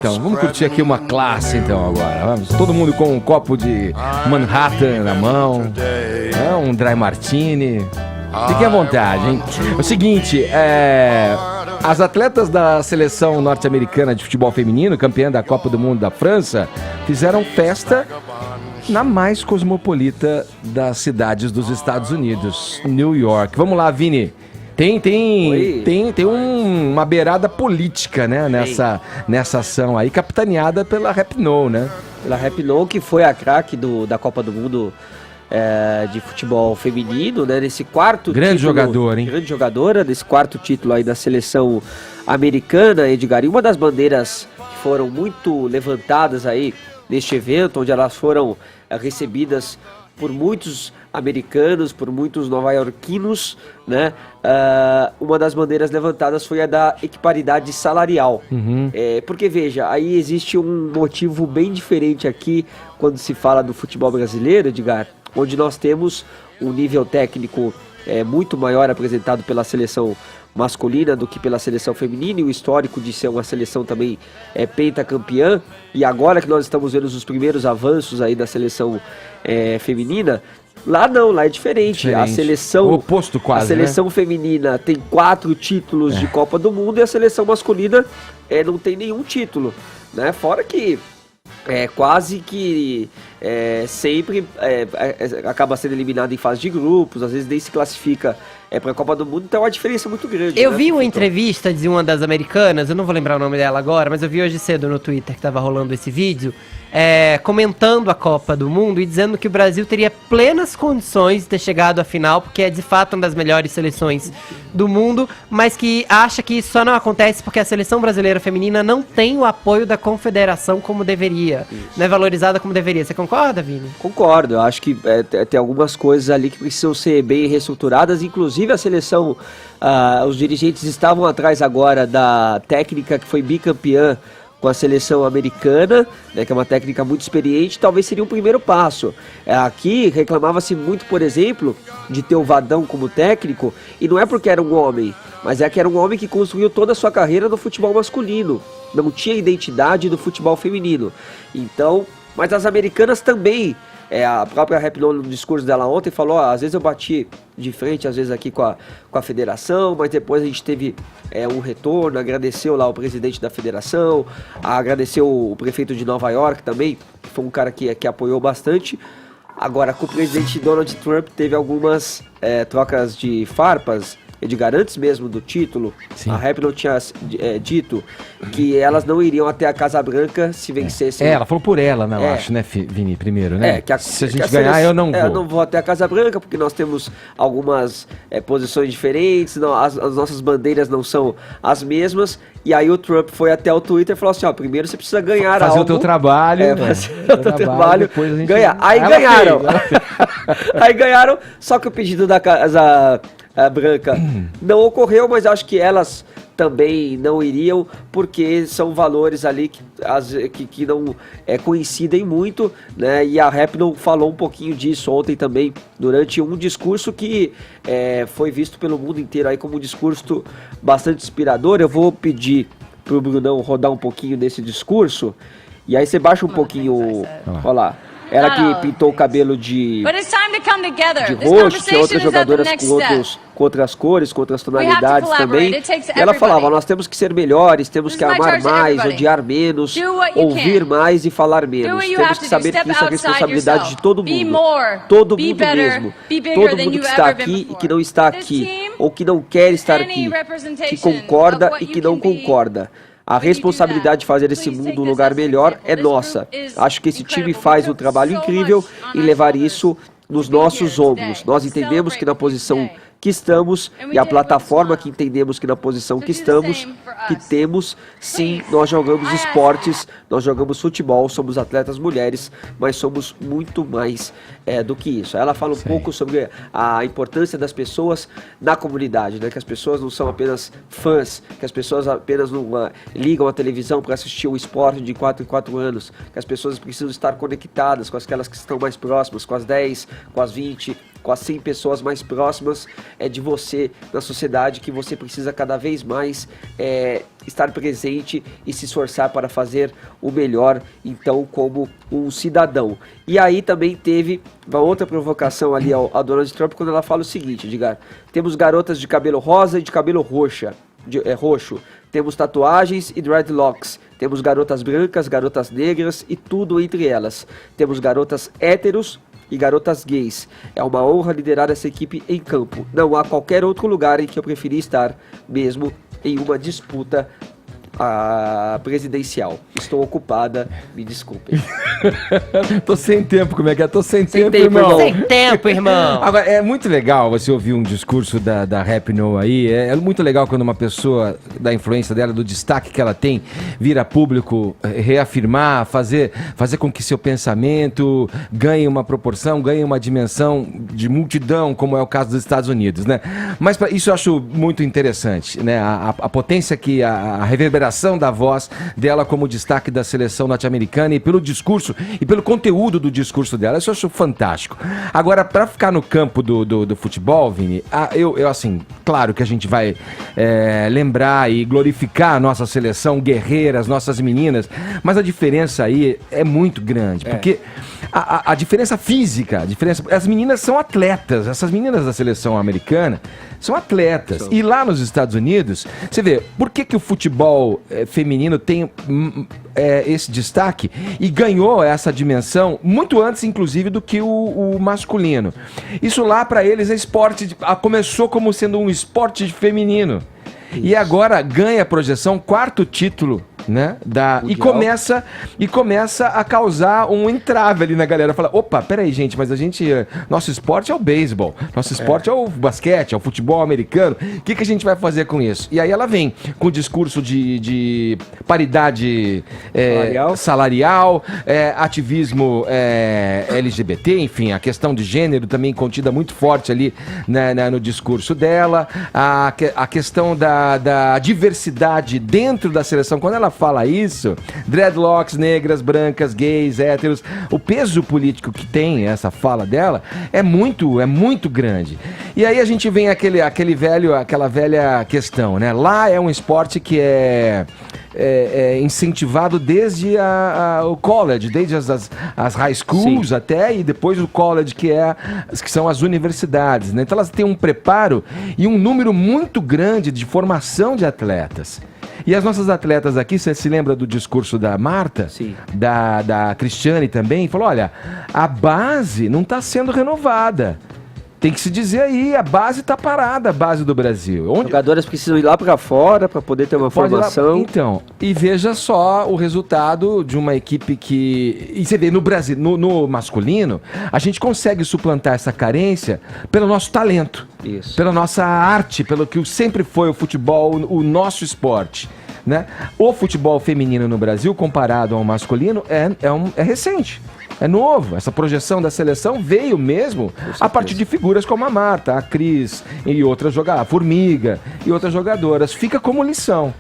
Então, vamos curtir aqui uma classe então agora. Vamos, todo mundo com um copo de Manhattan na mão, um Dry Martini. Fiquem à vontade, hein? É o seguinte, as atletas da seleção norte-americana de futebol feminino, campeã da Copa do Mundo da França, fizeram festa na mais cosmopolita das cidades dos Estados Unidos, New York. Vamos lá, Vini. Tem uma beirada política, né, nessa ação aí, capitaneada pela Rapinoe, né? Pela Rapinoe, que foi a craque da Copa do Mundo de futebol feminino, né? Nesse quarto grande título, jogadora, hein? Grande jogadora, desse quarto título aí da seleção americana, Edgar. E uma das bandeiras que foram muito levantadas aí neste evento, onde elas foram recebidas por muitos americanos, por muitos nova-iorquinos, né? Uma das bandeiras levantadas foi a da equiparidade salarial. Porque, veja, aí existe um motivo bem diferente aqui quando se fala do futebol brasileiro, Edgar, onde nós temos um nível técnico muito maior apresentado pela seleção masculina do que pela seleção feminina, e o histórico de ser uma seleção também pentacampeã, e agora que nós estamos vendo os primeiros avanços aí da seleção feminina, lá não, lá é diferente. A seleção, o oposto quase, a seleção feminina tem 4 títulos de Copa do Mundo e a seleção masculina não tem nenhum título, né? Fora que quase que sempre acaba sendo eliminado em fase de grupos, às vezes nem se classifica para a Copa do Mundo, então é uma diferença muito grande. Eu vi uma entrevista de uma das americanas, eu não vou lembrar o nome dela agora, mas eu vi hoje cedo no Twitter que estava rolando esse vídeo, comentando a Copa do Mundo e dizendo que o Brasil teria plenas condições de ter chegado à final, porque é de fato uma das melhores seleções do mundo, mas que acha que isso só não acontece porque a seleção brasileira feminina não tem o apoio da confederação como deveria, não é valorizada como deveria. Você concorda, Vini? Concordo, eu acho que tem algumas coisas ali que precisam ser bem reestruturadas, inclusive a seleção, os dirigentes estavam atrás agora da técnica que foi bicampeã com a seleção americana, né, que é uma técnica muito experiente, talvez seria um primeiro passo. Aqui reclamava-se muito, por exemplo, de ter o Vadão como técnico, e não é porque era um homem, mas é que era um homem que construiu toda a sua carreira no futebol masculino, não tinha identidade do futebol feminino. Então, mas as americanas também, a própria Rapinoe no discurso dela ontem falou, às vezes eu bati de frente, às vezes aqui com a federação, mas depois a gente teve um retorno, agradeceu lá o presidente da federação, agradeceu o prefeito de Nova York também, que foi um cara que apoiou bastante. Agora, com o presidente Donald Trump teve algumas trocas de farpas, Edgar, antes mesmo do título. Sim. A Rapinoe tinha dito que elas não iriam até a Casa Branca se vencessem. Ela falou por ela, né, eu acho, né, Vini, primeiro, né? Se a gente ganhar, eu não vou. Eu não vou até a Casa Branca, porque nós temos algumas posições diferentes, as nossas bandeiras não são as mesmas. E aí o Trump foi até o Twitter e falou assim, primeiro você precisa ganhar fazer algo. O teu trabalho. Fazer o teu trabalho, depois a gente... ganhar. Aí ganharam. Aí ganharam, só que o pedido da Casa Branca não ocorreu, mas acho que elas também não iriam, porque são valores ali que não coincidem muito, né? E a Rapinoe falou um pouquinho disso ontem também, durante um discurso que foi visto pelo mundo inteiro aí como um discurso bastante inspirador. Eu vou pedir pro Brunão rodar um pouquinho desse discurso, e aí você baixa um pouquinho, olha lá. Ela que pintou o cabelo de roxo, tinha outras jogadoras com outras cores, com outras tonalidades também. E ela falava, nós temos que ser melhores, temos que amar mais, odiar menos, ouvir mais e falar menos. Temos que saber que isso é responsabilidade de todo mundo. Todo mundo mesmo. Todo mundo que está aqui e que não está aqui, ou que não quer estar aqui, que concorda e que não concorda. A responsabilidade de fazer esse mundo um lugar melhor é nossa. Acho que esse time faz um trabalho incrível em levar isso nos nossos ombros. Nós entendemos que na posição que estamos e a plataforma que entendemos que na posição que estamos, que temos, sim, nós jogamos esportes, nós jogamos futebol, somos atletas mulheres, mas somos muito mais do que isso. Ela fala um pouco sobre a importância das pessoas na comunidade, né? Que as pessoas não são apenas fãs, que as pessoas apenas não ligam a televisão para assistir um esporte de 4 em 4 anos, que as pessoas precisam estar conectadas com aquelas que estão mais próximas, com as 10, com as 20, com as 100 pessoas mais próximas de você na sociedade, que você precisa cada vez mais estar presente e se esforçar para fazer o melhor, então, como um cidadão. E aí também teve uma outra provocação ali ao Donald Trump, quando ela fala o seguinte, Edgar: temos garotas de cabelo rosa e de cabelo roxo, temos tatuagens e dreadlocks, temos garotas brancas, garotas negras e tudo entre elas, temos garotas héteros e garotas gays. É uma honra liderar essa equipe em campo. Não há qualquer outro lugar em que eu preferi estar, mesmo em uma disputa presidencial. Estou ocupada, me desculpem. Tô sem tempo, como é que é? Tô sem tempo, irmão. Sem tempo, irmão. Agora, é muito legal você ouvir um discurso da Rapinoe aí. É muito legal quando uma pessoa, da influência dela, do destaque que ela tem, vira público, reafirmar, fazer com que seu pensamento ganhe uma proporção, ganhe uma dimensão de multidão, como é o caso dos Estados Unidos, né? Mas isso eu acho muito interessante, né? A potência que a reverberação da voz dela como destaque da seleção norte-americana, e pelo discurso e pelo conteúdo do discurso dela, isso eu acho fantástico. Agora, para ficar no campo do futebol, Vini, eu assim, claro que a gente vai lembrar e glorificar a nossa seleção guerreira, as nossas meninas, mas a diferença aí é muito grande, porque a diferença física, as meninas são atletas, essas meninas da seleção americana são atletas. E lá nos Estados Unidos, você vê, por que o futebol feminino tem esse destaque e ganhou essa dimensão muito antes, inclusive, do que o masculino? Isso lá para eles é esporte, começou como sendo um esporte feminino. Isso. E agora ganha projeção, 4º título, né? E começa a causar um entrave ali na galera. Fala, opa, peraí, gente, mas nosso esporte é o beisebol, nosso esporte é o basquete, é o futebol americano. O que a gente vai fazer com isso? E aí ela vem com o discurso de paridade salarial, ativismo LGBT, enfim, a questão de gênero também contida muito forte ali, né, no discurso dela, a questão da diversidade dentro da seleção. Quando ela fala isso, dreadlocks, negras, brancas, gays, héteros, o peso político que tem essa fala dela é muito grande. E aí a gente vem aquela velha questão, né? Lá é um esporte que é incentivado desde o college, desde as high schools. Sim. Até, e depois o college, que são as universidades, né? Então elas têm um preparo e um número muito grande de formação de atletas. E as nossas atletas aqui, você se lembra do discurso da Marta? Sim. Da Cristiane também? Falou, olha, a base não está sendo renovada. Tem que se dizer aí, a base tá parada, a base do Brasil. Jogadoras precisam ir lá pra fora pra poder ter uma formação. Então, e veja só o resultado de uma equipe que... E você vê, no Brasil, no masculino, a gente consegue suplantar essa carência pelo nosso talento. Isso. Pela nossa arte, pelo que sempre foi o futebol, o nosso esporte, né? O futebol feminino no Brasil, comparado ao masculino, é recente. É novo. Essa projeção da seleção veio mesmo a partir de figuras como a Marta, a Cris e outras jogadoras, a Formiga e outras jogadoras. Fica como lição.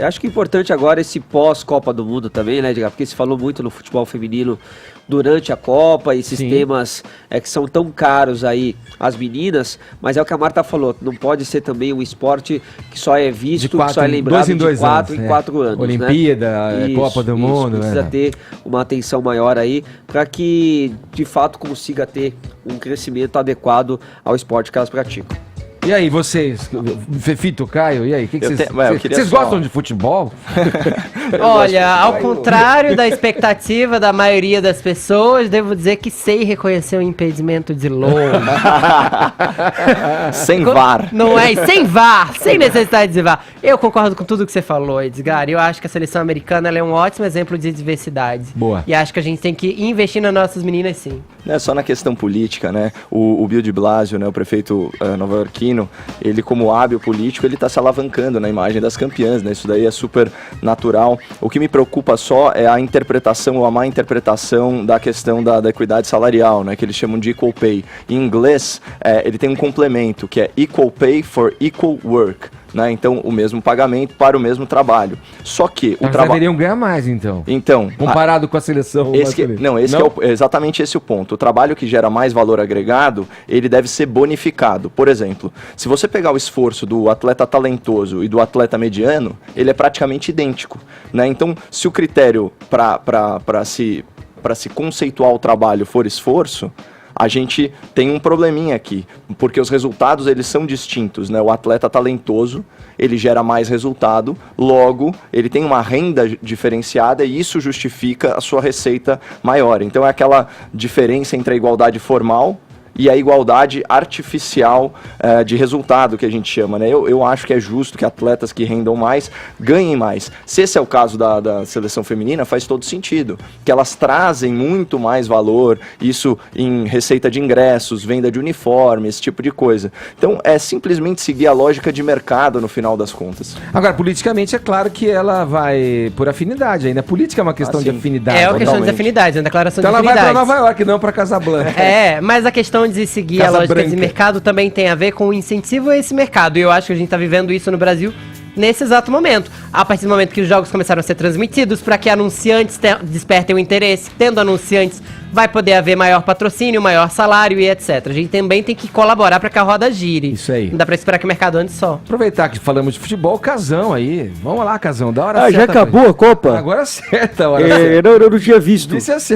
Acho que é importante agora esse pós-Copa do Mundo também, né, Edgar? Porque se falou muito no futebol feminino durante a Copa, esses temas que são tão caros aí às meninas, mas é o que a Marta falou, não pode ser também um esporte que só é visto, que só é lembrado de 4 em 4 anos. Olimpíada, né? Copa do Mundo. Precisa ter uma atenção maior aí, para que de fato consiga ter um crescimento adequado ao esporte que elas praticam. E aí, vocês, Fefito, Caio, e aí? Vocês gostam de futebol? Olha, ao contrário da expectativa da maioria das pessoas, devo dizer que sei reconhecer o impedimento de longe. Sem VAR. Não é? Sem VAR, sem necessidade de VAR. Eu concordo com tudo que você falou, Edgar. Eu acho que a seleção americana ela é um ótimo exemplo de diversidade. Boa. E acho que a gente tem que investir nas nossas meninas, sim. Não é só na questão política, né? O Bill de Blasio, né, o prefeito nova-iorquino, ele como hábil político, ele está se alavancando na imagem das campeãs, né? Isso daí é super natural. O que me preocupa só é a interpretação ou a má interpretação da questão da equidade salarial, né? Que eles chamam de equal pay. Em inglês, ele tem um complemento, que é equal pay for equal work. né? Então, o mesmo pagamento para o mesmo trabalho. Só que o Eles trabalho... deveriam ganhar mais, então. Então... Comparado com a seleção masculina. É exatamente esse o ponto. O trabalho que gera mais valor agregado, ele deve ser bonificado. Por exemplo, se você pegar o esforço do atleta talentoso e do atleta mediano, ele é praticamente idêntico, né? Então, se o critério para se conceituar o trabalho for esforço, a gente tem um probleminha aqui, porque os resultados eles são distintos, né? O atleta talentoso, ele gera mais resultado, logo ele tem uma renda diferenciada e isso justifica a sua receita maior. Então é aquela diferença entre a igualdade formal e a igualdade artificial de resultado que a gente chama, né? Eu acho que é justo que atletas que rendam mais ganhem mais. Se esse é o caso da seleção feminina, faz todo sentido, que elas trazem muito mais valor, isso em receita de ingressos, venda de uniforme, esse tipo de coisa. Então é simplesmente seguir a lógica de mercado no final das contas. Agora, politicamente, é claro que ela vai por afinidade ainda. Política é uma questão de afinidade. É uma questão de afinidade, é uma declaração então de ela afinidade. vai pra Nova York, não pra Casablanca. Mas a questão de seguir Casa a lógica Branca. de mercado também tem a ver com o incentivo a esse mercado. E eu acho que a gente tá vivendo isso no Brasil nesse exato momento. A partir do momento que os jogos começaram a ser transmitidos, para que anunciantes despertem o interesse, tendo anunciantes, vai poder haver maior patrocínio, maior salário e etc. A gente também tem que colaborar para que a roda gire. Isso aí. Não dá para esperar que o mercado ande só. Aproveitar que falamos de futebol, Casão aí. Vamos lá, Casão, da hora certa. já acabou a Copa? Agora acerta a hora certa. Eu não tinha visto. Disse assim.